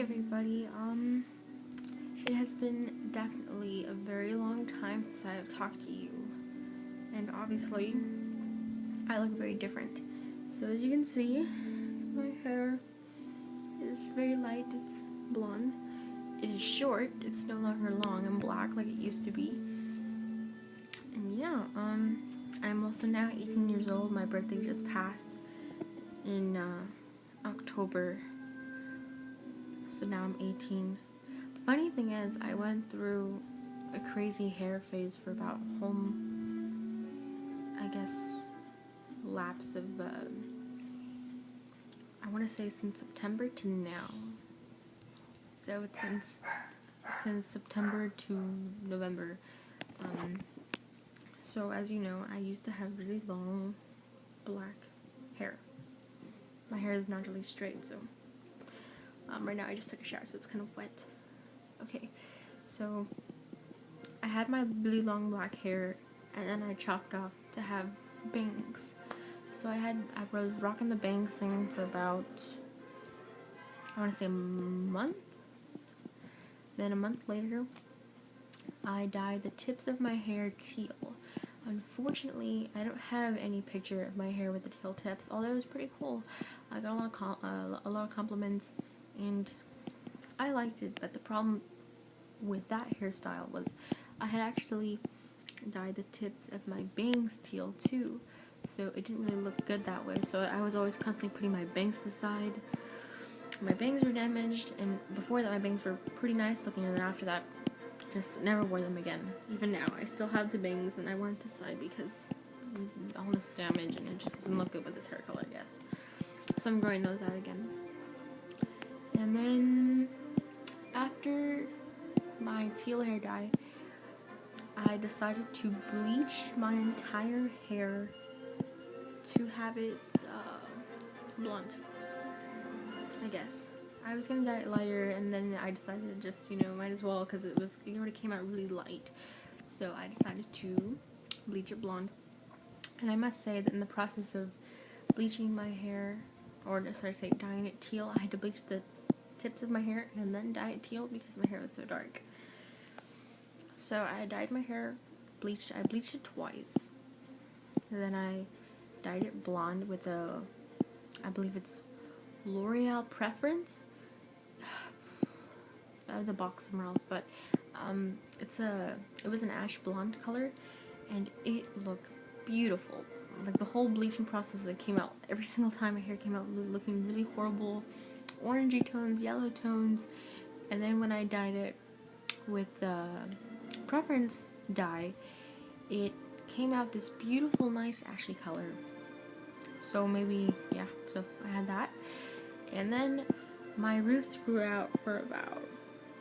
everybody. It has been definitely a very long time since I have talked to you, and obviously, I look very different. So as you can see, my hair is very light. It's blonde. It is short. It's no longer long and black like it used to be. And yeah, I'm also now 18 years old. My birthday just passed in October. So now I'm 18. The funny thing is, I went through a crazy hair phase for about lapse of, I want to say since September to now. So it's been since September to November. So as you know, I used to have really long black hair. My hair is naturally straight, so right now I just took a shower, so it's kind of wet. Okay, so I had my really long black hair, and then I chopped off to have bangs. So I was rocking the bangs thing for about, I want to say a month. Then a month later, I dyed the tips of my hair teal. Unfortunately, I don't have any picture of my hair with the teal tips, although it was pretty cool. I got a lot of compliments, and I liked it, but the problem with that hairstyle was I had actually dyed the tips of my bangs teal too, so it didn't really look good that way. So I was always constantly putting my bangs to the side. My bangs were damaged, and before that my bangs were pretty nice looking, and then after that just never wore them again. Even now I still have the bangs and I wear them to the side because all this damage and it just doesn't look good with this hair color, I guess. So I'm growing those out again. And then after my teal hair dye, I decided to bleach my entire hair to have it blonde, I guess. I was gonna dye it lighter, and then I decided to just, might as well, because it already came out really light. So I decided to bleach it blonde. And I must say that in the process of bleaching my hair, or dyeing it teal, I had to bleach the tips of my hair and then dye it teal because my hair was so dark. So I dyed my hair, I bleached it twice, and then I dyed it blonde with I believe it's L'Oreal Preference. I have the box somewhere else, but it was an ash blonde color, and it looked beautiful. Like the whole bleaching process, it came out every single time my hair came out looking really horrible, orangey tones, yellow tones, and then when I dyed it with the Preference dye, it came out this beautiful, nice ashy color. So so I had that, and then my roots grew out for about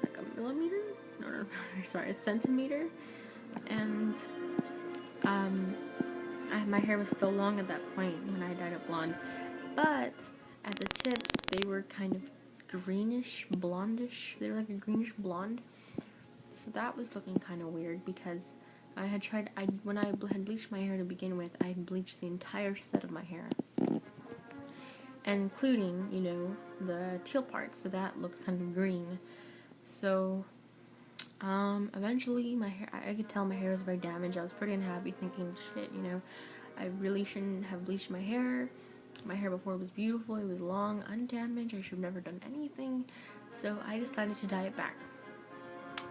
like a millimeter? No, sorry, a centimeter, and my hair was still long at that point when I dyed it blonde, but at the tips they were kind of greenish, blondish. They were like a greenish blonde, so that was looking kind of weird because when I had bleached my hair to begin with, I had bleached the entire set of my hair, and including, the teal part, so that looked kind of green. So, eventually my hair, I could tell my hair was very damaged. I was pretty unhappy, thinking, shit, I really shouldn't have bleached my hair. My hair before was beautiful, it was long, undamaged, I should have never done anything. So I decided to dye it back.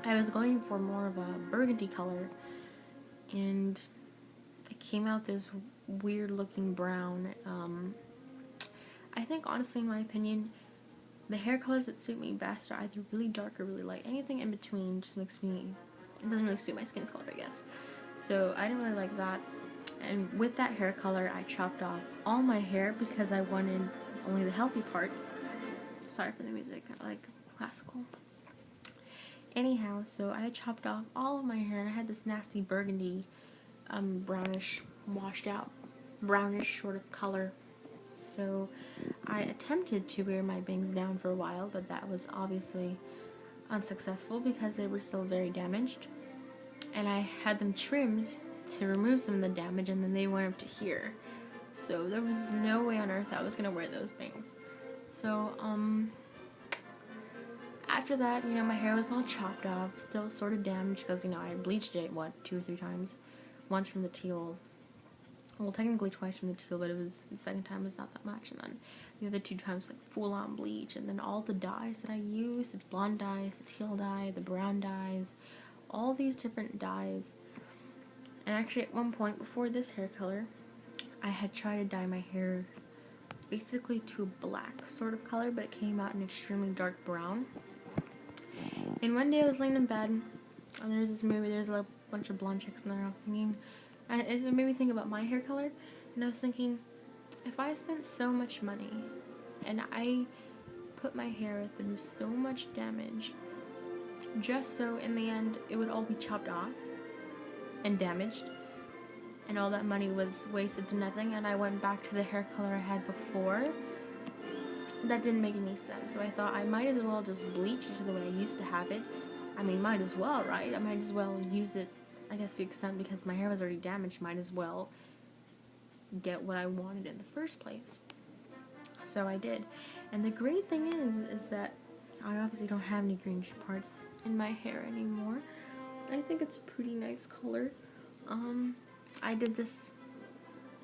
I was going for more of a burgundy color, and it came out this weird looking brown. I think, honestly, in my opinion, the hair colors that suit me best are either really dark or really light. Anything in between just it doesn't really suit my skin color, I guess. So I didn't really like that. And with that hair color, I chopped off all my hair because I wanted only the healthy parts. Sorry for the music, I like classical. Anyhow, so I had chopped off all of my hair, and I had this nasty burgundy, brownish, washed out, brownish sort of color. So I attempted to wear my bangs down for a while, but that was obviously unsuccessful because they were still very damaged. And I had them trimmed to remove some of the damage, and then they went up to here. So there was no way on earth I was going to wear those bangs. So, after that, you know, my hair was all chopped off, still sort of damaged because, you know, I bleached it, what, 2 or 3 times. Once from the teal, well, technically twice from the teal, but it was, the second time was not that much, and then the other 2 times, like, full-on bleach, and then all the dyes that I used, the blonde dyes, the teal dye, the brown dyes, all these different dyes. And actually, at one point, before this hair color, I had tried to dye my hair basically to a black sort of color, but it came out an extremely dark brown. And one day I was laying in bed, and there's this movie, there's a bunch of blonde chicks in there, and I was thinking, it made me think about my hair color, and I was thinking, if I spent so much money, and I put my hair through so much damage, just so in the end it would all be chopped off and damaged, and all that money was wasted to nothing, and I went back to the hair color I had before, that didn't make any sense. So I thought I might as well just bleach it to the way I used to have it. I mean, might as well, right? I might as well use it, I guess, to the extent, because my hair was already damaged, might as well get what I wanted in the first place. So I did. And the great thing is that I obviously don't have any greenish parts in my hair anymore. I think it's a pretty nice color. I did this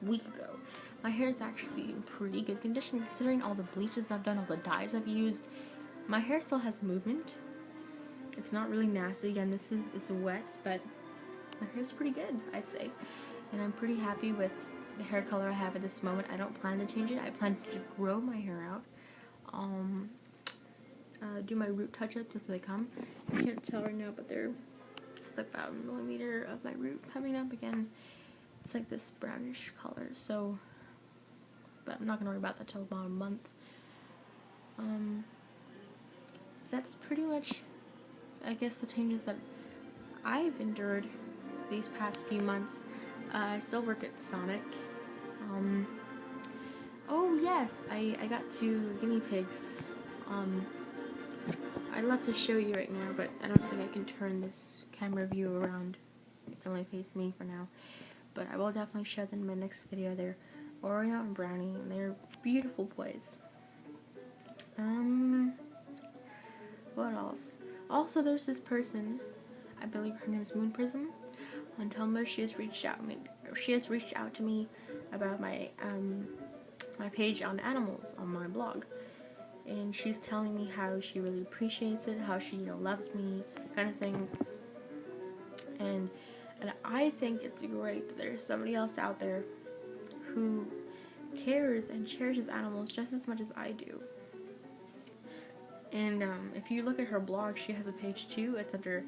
a week ago. My hair is actually in pretty good condition considering all the bleaches I've done, all the dyes I've used. My hair still has movement. It's not really nasty. Again, it's wet, but my hair's pretty good, I'd say. And I'm pretty happy with the hair color I have at this moment. I don't plan to change it. I plan to grow my hair out. Do my root touch-ups as they come. You can't tell right now, but it's like about 1 millimeter of my root coming up again. It's like this brownish color, so, but I'm not gonna worry about that till about a month. That's pretty much, I guess, the changes that I've endured these past few months. I still work at Sonic. Oh yes, I got 2 guinea pigs. I'd love to show you right now, but I don't think I can turn this camera view around. It can only face me for now. But I will definitely show them in my next video. They're Oreo and Brownie, and they're beautiful boys. What else? Also, there's this person, I believe her name is Moon Prism, on Tumblr. She has reached out to me about my my page on animals on my blog, and she's telling me how she really appreciates it, how she, you know, loves me, kind of thing. And I think it's great that there's somebody else out there who cares and cherishes animals just as much as I do. And if you look at her blog, she has a page too. It's under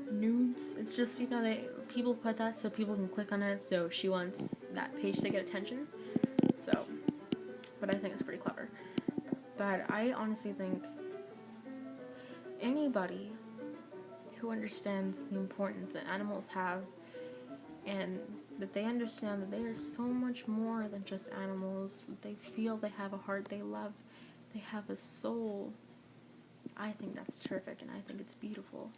nudes. It's just, you know, people put that so people can click on it, so she wants that page to get attention. So, but I think it's pretty clever. But I honestly think anybody who understands the importance that animals have, and that they understand that they are so much more than just animals, they feel, they have a heart, they love, they have a soul, I think that's terrific, and I think it's beautiful.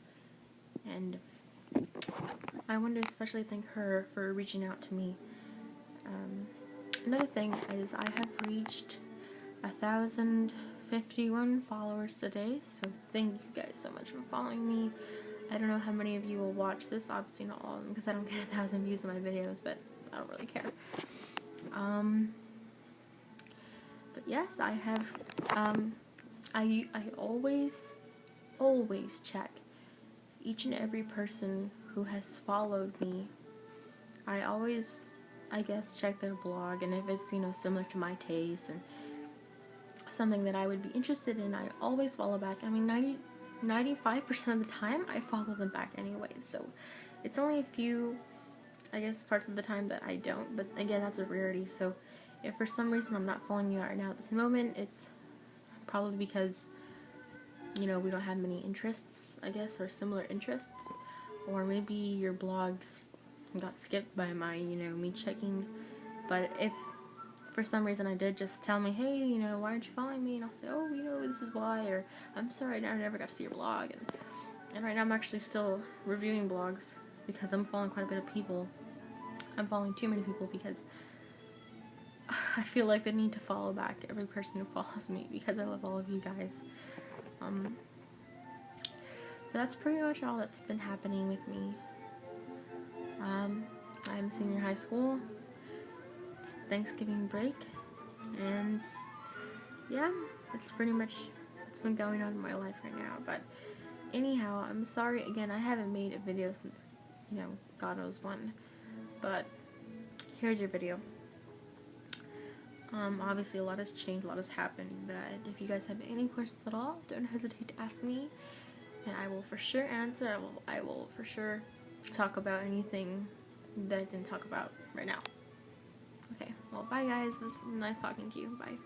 And I want to especially thank her for reaching out to me. Another thing is I have reached 1,051 followers today, so thank you guys so much for following me. I don't know how many of you will watch this, obviously not all of them, because I don't get 1,000 views on my videos, but I don't really care. But yes, I have, I always check each and every person who has followed me. I always, I guess, check their blog, and if it's, you know, similar to my taste and something that I would be interested in, I always follow back. I mean, 95% of the time, I follow them back anyway, so it's only a few, I guess, parts of the time that I don't, but again, that's a rarity. So if for some reason I'm not following you right now at this moment, it's probably because, you know, we don't have many interests, I guess, or similar interests, or maybe your blogs got skipped by my, you know, me checking. But if for some reason I did, just tell me, hey, you know, why aren't you following me? And I'll say, oh, you know, this is why, or I'm sorry, I never got to see your blog. And right now I'm actually still reviewing blogs because I'm following quite a bit of people. I'm following too many people because I feel like they need to follow back every person who follows me because I love all of you guys. But that's pretty much all that's been happening with me. I'm a senior in high school. It's Thanksgiving break, and yeah, that's pretty much what's been going on in my life right now. But anyhow, I'm sorry again, I haven't made a video since, God knows when. But here's your video. Obviously a lot has changed, a lot has happened, but if you guys have any questions at all, don't hesitate to ask me, and I will for sure answer. I will for sure talk about anything that I didn't talk about right now. Okay, well, bye guys, it was nice talking to you, bye.